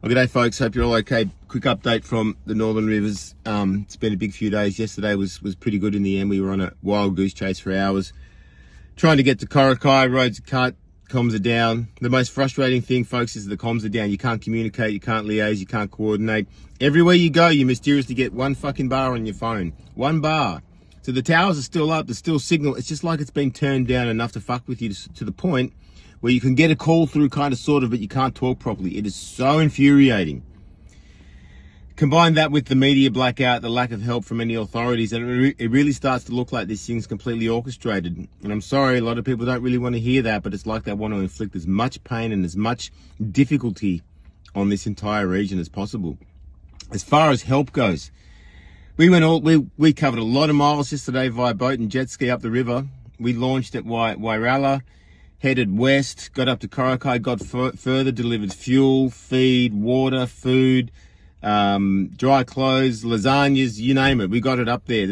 Well, g'day folks, hope you're all okay. Quick update from the Northern Rivers. It's been a big few days. Yesterday was pretty good in the end. We were on a wild goose chase for hours, trying to get to Korakai. Roads are cut, comms are down. The most frustrating thing, folks, is the comms are down. You can't communicate, you can't liaise, you can't coordinate. Everywhere you go, you mysteriously get one fucking bar on your phone. One bar. So the towers are still up, there's still signal. It's just like it's been turned down enough to fuck with you to the point where you can get a call through kind of sort of, but you can't talk properly. It is so infuriating. Combine that with the media blackout, the lack of help from any authorities, and it really starts to look like this thing's completely orchestrated. And I'm sorry, a lot of people don't really want to hear that, but it's like they want to inflict as much pain and as much difficulty on this entire region as possible. As far as help goes, we covered a lot of miles yesterday via boat and jet ski up the river. We launched at Wairala, headed west, got up to Korakai, got further, delivered fuel, feed, water, food, dry clothes, lasagnas, you name it. We got it up there.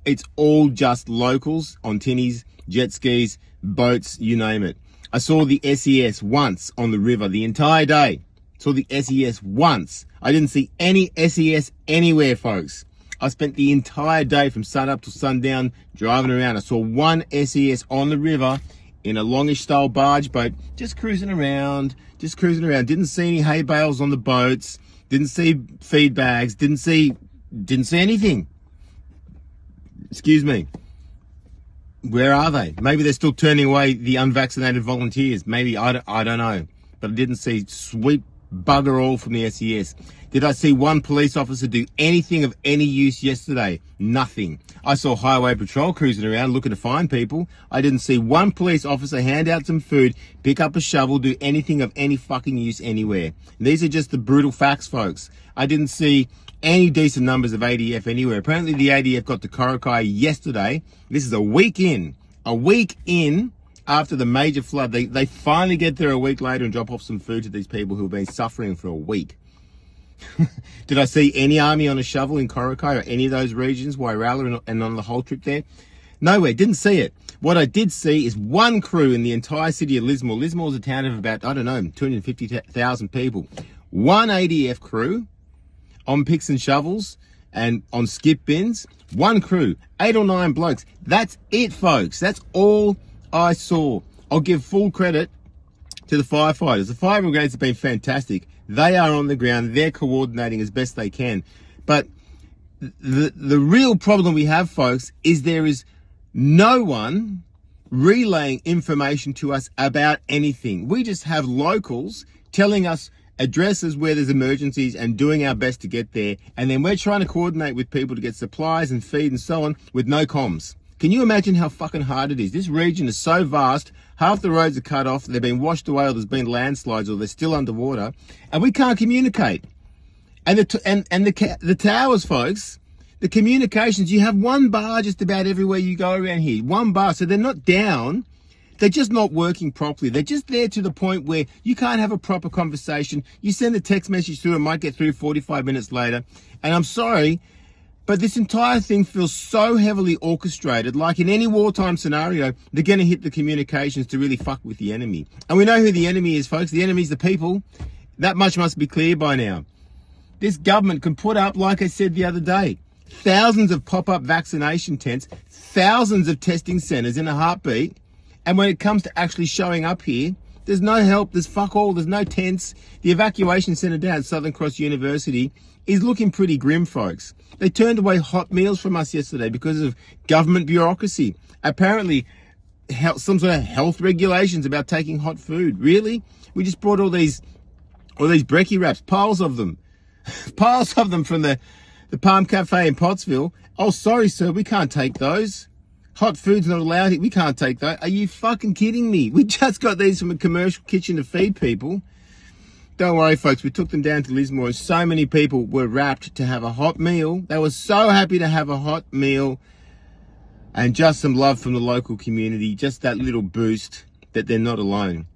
It's all just locals on tinnies, jet skis, boats, you name it. I saw the SES once on the river the entire day. Saw the SES once. I didn't see any SES anywhere, folks. I spent the entire day from sun up to sundown driving around. I saw one SES on the river in a longish style barge boat, just cruising around. Didn't see any hay bales on the boats, didn't see feed bags, didn't see anything. Excuse me. Where are they? Maybe they're still turning away the unvaccinated volunteers. Maybe, I don't know. But I didn't see sweet bugger all from the SES. Did I see one police officer do anything of any use yesterday? Nothing. I saw highway patrol cruising around looking to find people. I didn't see one police officer hand out some food, pick up a shovel, do anything of any fucking use anywhere. And these are just the brutal facts, folks. I didn't see any decent numbers of ADF anywhere. Apparently the ADF got to Korakai yesterday. This is a week in after the major flood. They finally get there a week later and drop off some food to these people who have been suffering for a week. Did I see any army on a shovel in Korakai or any of those regions, Wairala and on the whole trip there? Nowhere, didn't see it. What I did see is one crew in the entire city of Lismore. Lismore is a town of about, 250,000 people. One ADF crew on picks and shovels and on skip bins. One crew, 8 or 9 blokes. That's it, folks. That's all I saw. I'll give full credit to the firefighters. The fire brigades have been fantastic. They are on the ground. They're coordinating as best they can. But the real problem we have, folks, is there is no one relaying information to us about anything. We just have locals telling us addresses where there's emergencies and doing our best to get there. And then we're trying to coordinate with people to get supplies and feed and so on with no comms. Can you imagine how fucking hard it is? This region is so vast. Half the roads are cut off. They've been washed away, or there's been landslides, or they're still underwater, and we can't communicate. And the towers, folks, the communications. You have one bar just about everywhere you go around here. One bar, so they're not down. They're just not working properly. They're just there to the point where you can't have a proper conversation. You send a text message through, it might get through 45 minutes later. And I'm sorry, but this entire thing feels so heavily orchestrated, like in any wartime scenario, they're going to hit the communications to really fuck with the enemy. And we know who the enemy is, folks. The enemy is the people. That much must be clear by now. This government can put up, like I said the other day, thousands of pop-up vaccination tents, thousands of testing centres in a heartbeat. And when it comes to actually showing up here, there's no help, there's fuck all, there's no tents. The evacuation centre down at Southern Cross University is looking pretty grim, folks. They turned away hot meals from us yesterday because of government bureaucracy. Apparently, some sort of health regulations about taking hot food. Really? We just brought all these brekkie wraps, piles of them from the Palm Cafe in Pottsville. Oh, sorry, sir, we can't take those. Hot food's not allowed here. We can't take that. Are you fucking kidding me? We just got these from a commercial kitchen to feed people. Don't worry, folks. We took them down to Lismore. So many people were wrapped to have a hot meal. They were so happy to have a hot meal. And just some love from the local community. Just that little boost that they're not alone.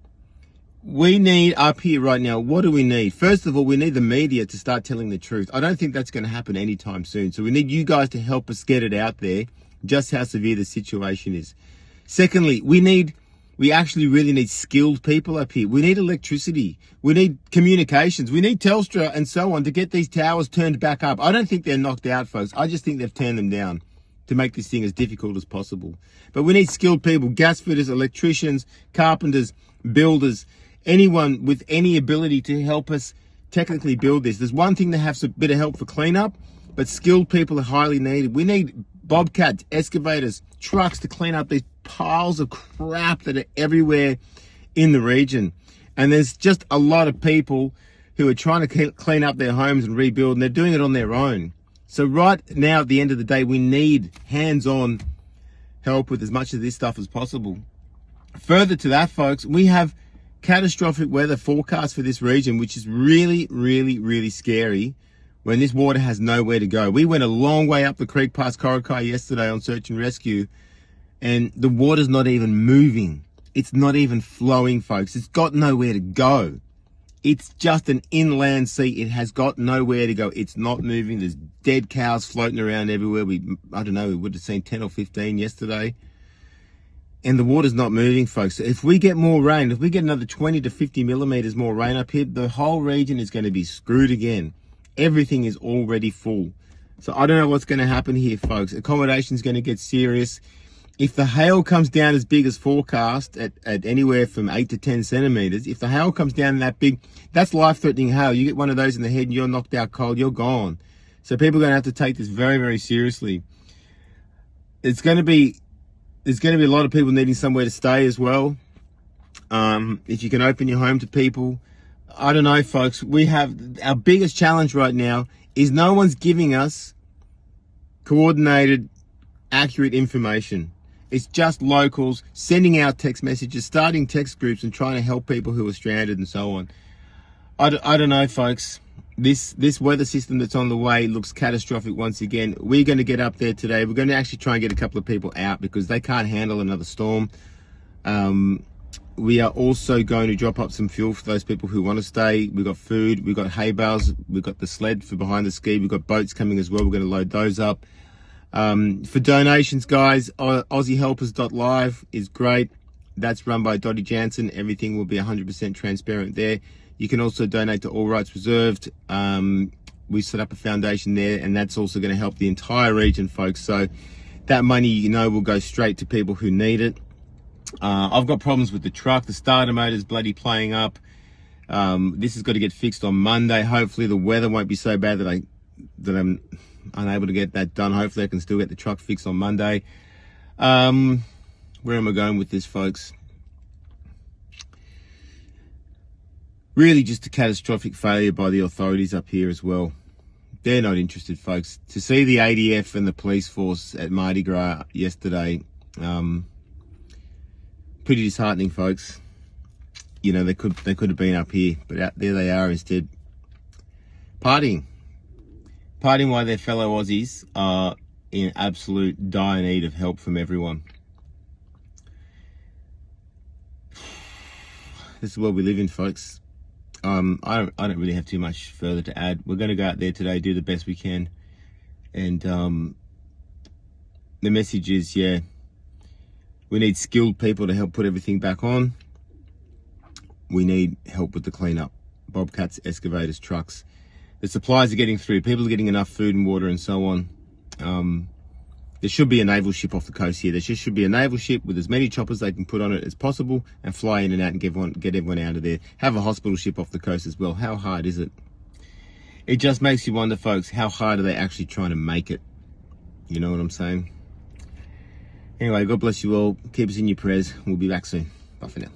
We need up here right now, what do we need? First of all, we need the media to start telling the truth. I don't think that's going to happen anytime soon. So we need you guys to help us get it out there, just how severe the situation is. Secondly, we need We actually really need skilled people up here. We need electricity. We need communications. We need Telstra and so on to get these towers turned back up. I don't think they're knocked out, folks. I just think they've turned them down to make this thing as difficult as possible. But we need skilled people, gas fitters, electricians, carpenters, builders, anyone with any ability to help us technically build this. There's one thing to have a bit of help for cleanup, but skilled people are highly needed. We need bobcats, excavators, trucks to clean up these piles of crap that are everywhere in the region. And there's just a lot of people who are trying to clean up their homes and rebuild, and they're doing it on their own. So right now, at the end of the day, we need hands-on help with as much of this stuff as possible. Further to that, folks, we have catastrophic weather forecast for this region, which is really, really, really scary when this water has nowhere to go. We went a long way up the creek past Corokai yesterday on search and rescue, and the water's not even moving. It's not even flowing, folks. It's got nowhere to go. It's just an inland sea. It has got nowhere to go. It's not moving. There's dead cows floating around everywhere. I don't know, we would have seen 10 or 15 yesterday. And the water's not moving, folks. So if we get more rain, if we get another 20 to 50 millimeters more rain up here, the whole region is going to be screwed again. Everything is already full. So I don't know what's going to happen here, folks. Accommodation is going to get serious. If the hail comes down as big as forecast at anywhere from 8 to 10 centimeters, if the hail comes down that big, that's life-threatening hail. You get one of those in the head and you're knocked out cold, you're gone. So people are going to have to take this very, very seriously. There's going to be a lot of people needing somewhere to stay as well. If you can open your home to people, I don't know, folks. We have our biggest challenge right now is no one's giving us coordinated, accurate information. It's just locals sending out text messages, starting text groups and trying to help people who are stranded and so on. I don't know, folks. This weather system that's on the way looks catastrophic once again. We're going to get up there today. We're going to actually try and get a couple of people out because they can't handle another storm. We are also going to drop up some fuel for those people who want to stay. We've got food, we've got hay bales, we've got the sled for behind the ski, we've got boats coming as well. We're going to load those up. For donations, guys, AussieHelpers.live is great. That's run by Dottie Jansen. Everything will be 100% transparent there. You can also donate to All Rights Reserved. We set up a foundation there, and that's also going to help the entire region, folks. So that money, you know, will go straight to people who need it. I've got problems with the truck. The starter motor's bloody playing up. This has got to get fixed on Monday. Hopefully the weather won't be so bad that I'm unable to get that done. Hopefully I can still get the truck fixed on Monday. Where am I going with this, folks? Really just a catastrophic failure by the authorities up here as well. They're not interested, folks. To see the ADF and the police force at Mardi Gras yesterday, pretty disheartening, folks. You know, they could have been up here, but there they are instead, partying while their fellow Aussies are in absolute dire need of help from everyone. This is where we live in, folks. I don't really have too much further to add. We're going to go out there today, do the best we can, and the message is, yeah, we need skilled people to help put everything back on. We need help with the cleanup. Bobcats, excavators, trucks. The supplies are getting through. People are getting enough food and water and so on. There should be a naval ship off the coast here. There just should be a naval ship with as many choppers they can put on it as possible and fly in and out and get everyone out of there. Have a hospital ship off the coast as well. How hard is it? It just makes you wonder, folks, how hard are they actually trying to make it? You know what I'm saying? Anyway, God bless you all. Keep us in your prayers. We'll be back soon. Bye for now.